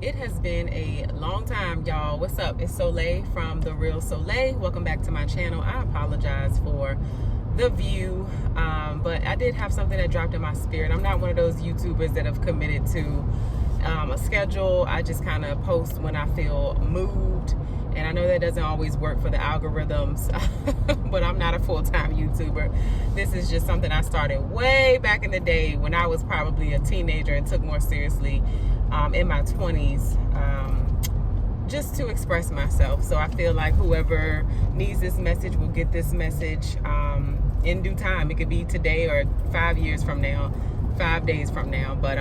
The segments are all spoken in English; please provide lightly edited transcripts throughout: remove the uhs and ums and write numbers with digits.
It has been a long time, y'all. What's up? It's Soleil from The Real Soleil. Welcome back to my channel. I apologize for the view, but I did have something that dropped in my spirit. I'm not one of those YouTubers that have committed to a schedule. I just kind of post when I feel moved, and I know that doesn't always work for the algorithms, but I'm not a full-time YouTuber. This is just something I started way back in the day when I was probably a teenager and took more seriously in my 20s, just to express myself. So I feel like whoever needs this message will get this message in due time. It could be today or 5 years from now, 5 days from now, but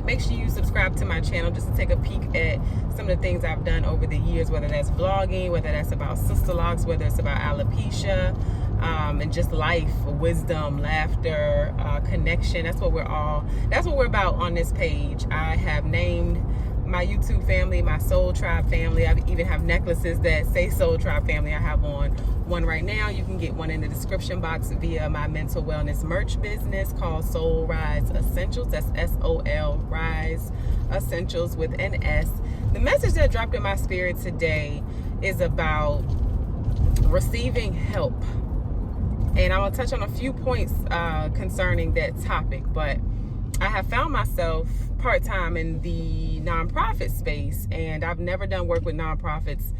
make sure you subscribe to my channel just to take a peek at some of the things I've done over the years, whether that's vlogging, whether that's about sister locks, whether it's about alopecia, and just life, wisdom, laughter, connection. That's what we're about on this page. I have named my YouTube family my SolTribe family. I even have necklaces that say SolTribe family. I have on one right now. You can get one in the description box via my mental wellness merch business called Soul Rise Essentials. That's SOL Rise Essentials with an S. The message that dropped in my spirit today is about receiving help. And I'm going to touch on a few points concerning that topic, but I have found myself part-time in the nonprofit space, and I've never done work with nonprofits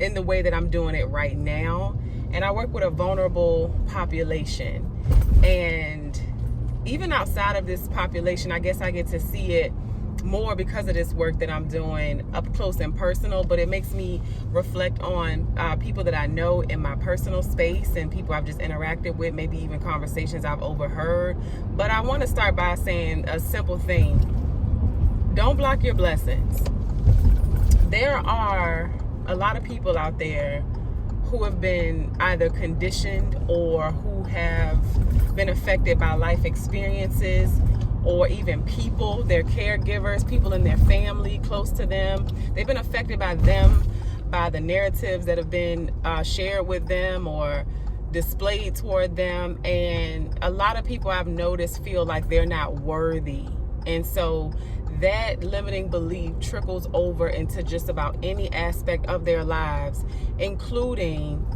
in the way that I'm doing it right now. And I work with a vulnerable population, and even outside of this population, I guess I get to see it more because of this work that I'm doing up close and personal. But it makes me reflect on people that I know in my personal space and people I've just interacted with, maybe even conversations I've overheard. But I want to start by saying a simple thing: don't block your blessings. There are a lot of people out there who have been either conditioned or who have been affected by life experiences, or even people, their caregivers, people in their family close to them. They've been affected by the narratives that have been shared with them or displayed toward them. And a lot of people I've noticed feel like they're not worthy. And so that limiting belief trickles over into just about any aspect of their lives, including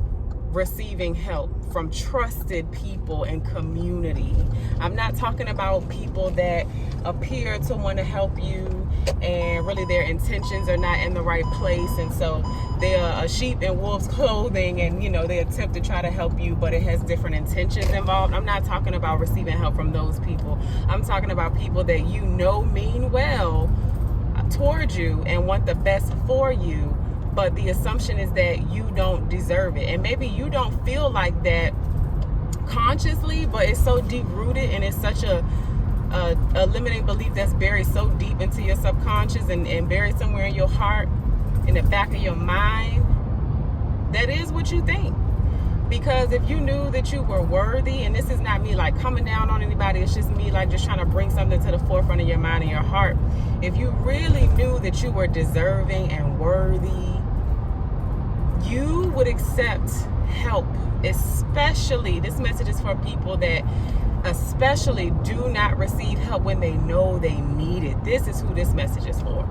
receiving help from trusted people and community. I'm not talking about people that appear to want to help you and really their intentions are not in the right place, and so they're a sheep in wolf's clothing, and they attempt to try to help you, but it has different intentions involved. I'm not talking about receiving help from those people. I'm talking about people that mean well towards you and want the best for you, but the assumption is that you don't deserve it. And maybe you don't feel like that consciously, but it's so deep rooted, and it's such a limiting belief that's buried so deep into your subconscious and buried somewhere in your heart, in the back of your mind, that is what you think. Because if you knew that you were worthy, and this is not me like coming down on anybody, it's just me like just trying to bring something to the forefront of your mind and your heart. If you really knew that you were deserving and worthy, you would accept help. Especially, this message is for people that especially do not receive help when they know they need it. This is who this message is for.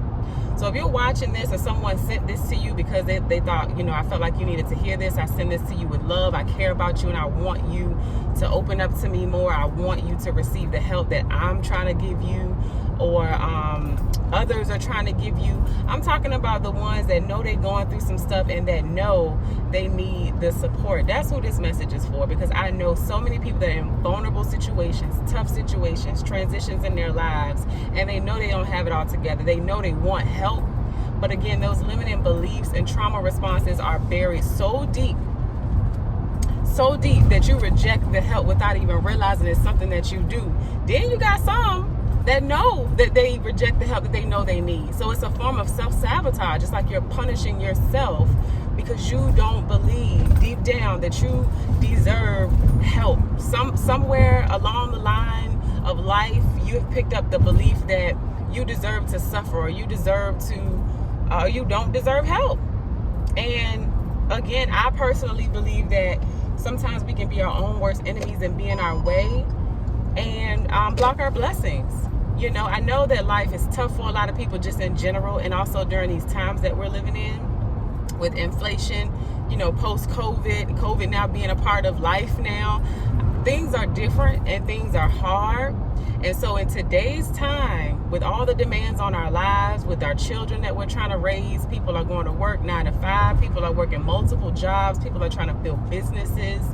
So if you're watching this, or someone sent this to you because they thought, I felt like you needed to hear this, I send this to you with love. I care about you, and I want you to open up to me more. I want you to receive the help that I'm trying to give you, or others are trying to give you. I'm talking about the ones that know they're going through some stuff and that know they need the support. That's who this message is for, because I know so many people that are in vulnerable situations, tough situations, transitions in their lives, and they know they don't have it all together. They know they want help, but again, those limiting beliefs and trauma responses are buried so deep that you reject the help without even realizing it's something that you do. Then you got some that know that they reject the help that they know they need. So it's a form of self-sabotage. It's like you're punishing yourself because you don't believe deep down that you deserve help. Somewhere along the line of life, you have picked up the belief that you deserve to suffer, or you don't deserve help. And again, I personally believe that sometimes we can be our own worst enemies and be in our way and block our blessings. You know, I know that life is tough for a lot of people just in general, and also during these times that we're living in with inflation, you know, post-COVID, COVID now being a part of life now. Things are different and things are hard. And so in today's time, with all the demands on our lives, with our children that we're trying to raise, people are going to work 9 to 5, people are working multiple jobs, people are trying to build businesses.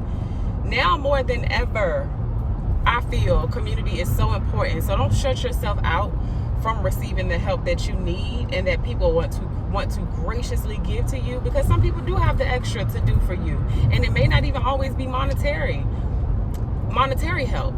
Now more than ever, I feel community is so important. So don't shut yourself out from receiving the help that you need and that people want to graciously give to you, because some people do have the extra to do for you, and it may not even always be monetary help.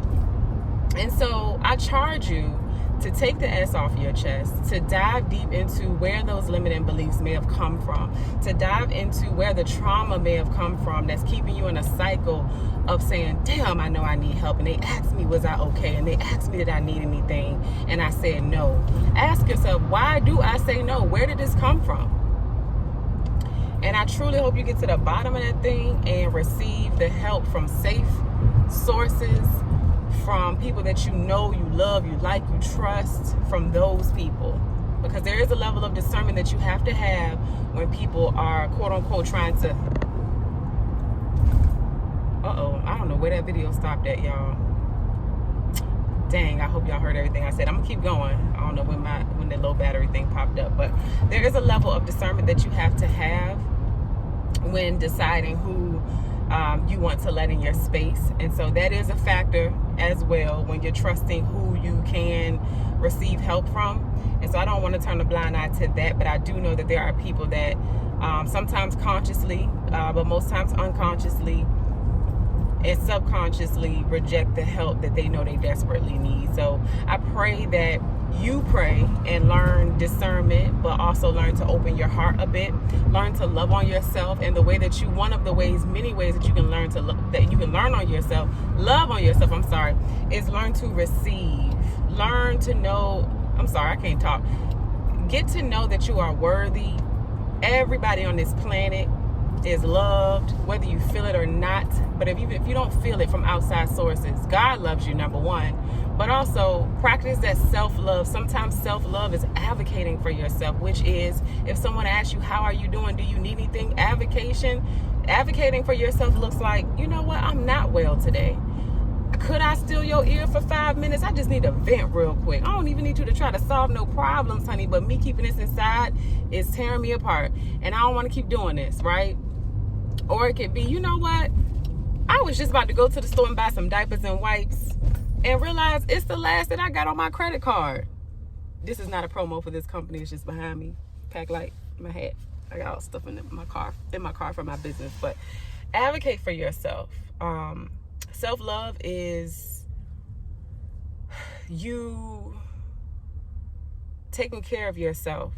And so I charge you to take the S off your chest, to dive deep into where those limiting beliefs may have come from, to dive into where the trauma may have come from that's keeping you in a cycle of saying, damn, I know I need help. And they asked me, was I okay? And they asked me, did I need anything? And I said no. Ask yourself, why do I say no? Where did this come from? And I truly hope you get to the bottom of that thing and receive the help from safe sources, from people that you know, you love, you like, you trust, from those people. Because there is a level of discernment that you have to have when people are, quote unquote, trying to... I don't know where that video stopped at, y'all. Dang, I hope y'all heard everything I said. I'm gonna keep going. I don't know when the low battery thing popped up, but there is a level of discernment that you have to have when deciding who you want to let in your space. And so that is a factor as well when you're trusting who you can receive help from. And so I don't want to turn a blind eye to that, but I do know that there are people that sometimes consciously, but most times unconsciously and subconsciously reject the help that they know they desperately need. So I pray that you pray and learn discernment, but also learn to open your heart a bit, learn to love on yourself. And the way that you, one of the ways, many ways that you can learn to love on yourself, is learn to receive, learn to know, get to know that you are worthy. Everybody on this planet is loved, whether you feel it or not. But if you don't feel it from outside sources, God loves you, number one. But also practice that self-love. Sometimes self-love is advocating for yourself, which is if someone asks you, how are you doing? Do you need anything? Advocating for yourself looks like, you know what? I'm not well today. Could I steal your ear for 5 minutes? I just need to vent real quick. I don't even need you to try to solve no problems, honey, but me keeping this inside is tearing me apart. And I don't want to keep doing this, right? Or it could be, you know what? I was just about to go to the store and buy some diapers and wipes and realize it's the last that I got on my credit card. This is not a promo for this company. It's just behind me. Pack light, my hat. I got all stuff in my car for my business. But advocate for yourself. Self-love is you taking care of yourself.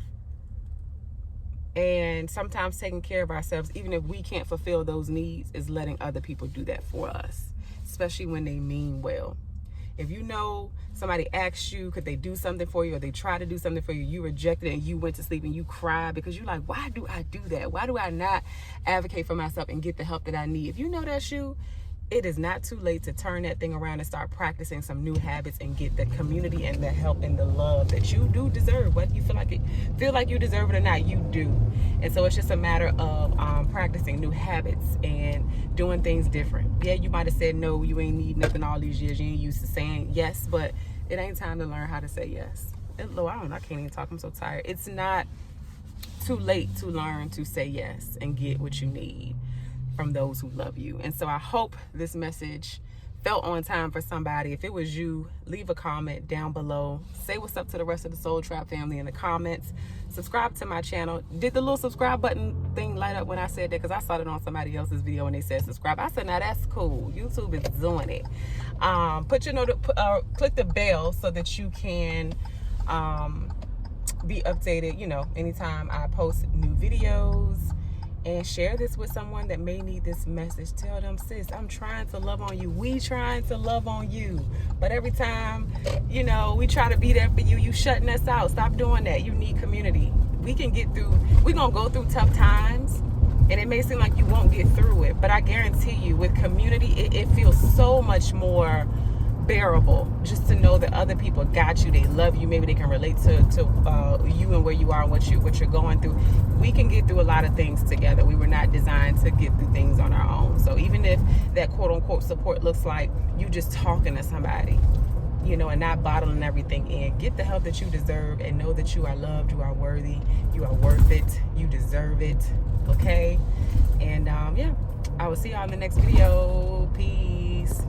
And sometimes taking care of ourselves, even if we can't fulfill those needs, is letting other people do that for us, especially when they mean well. If you know somebody asks you, could they do something for you, or they try to do something for you, you rejected it and you went to sleep and you cried because you're like, why do I do that? Why do I not advocate for myself and get the help that I need? If you know that's you, it is not too late to turn that thing around and start practicing some new habits and get the community and the help and the love that you do deserve. Whether you feel like you deserve it or not, you do. And so it's just a matter of practicing new habits and doing things different. Yeah, you might have said no, you ain't need nothing all these years. You ain't used to saying yes, but it ain't time to learn how to say yes. Lord, I can't even talk. I'm so tired. It's not too late to learn to say yes and get what you need from those who love you. And so I hope this message felt on time for somebody. If it was you, leave a comment down below. Say what's up to the rest of the SolTribe family in the comments. Subscribe to my channel. Did the little subscribe button thing light up when I said that? Because I saw it on somebody else's video and they said subscribe. I said, now that's cool. YouTube is doing it. Click the bell so that you can be updated, anytime I post new videos. And share this with someone that may need this message. Tell them, sis, I'm trying to love on you. We trying to love on you. But every time, we try to be there for you, you shutting us out. Stop doing that. You need community. We're going to go through tough times. And it may seem like you won't get through it. But I guarantee you, with community, it feels so much more bearable, just to know that other people got you, they love you, maybe they can relate to you and where you are and what you're going through. We can get through a lot of things together. We were not designed to get through things on our own. So even if that quote unquote support looks like you just talking to somebody, you know, and not bottling everything in, get the help that you deserve, and know that you are loved, you are worthy, you are worth it, you deserve it. Okay? And yeah, I will see y'all in the next video. Peace.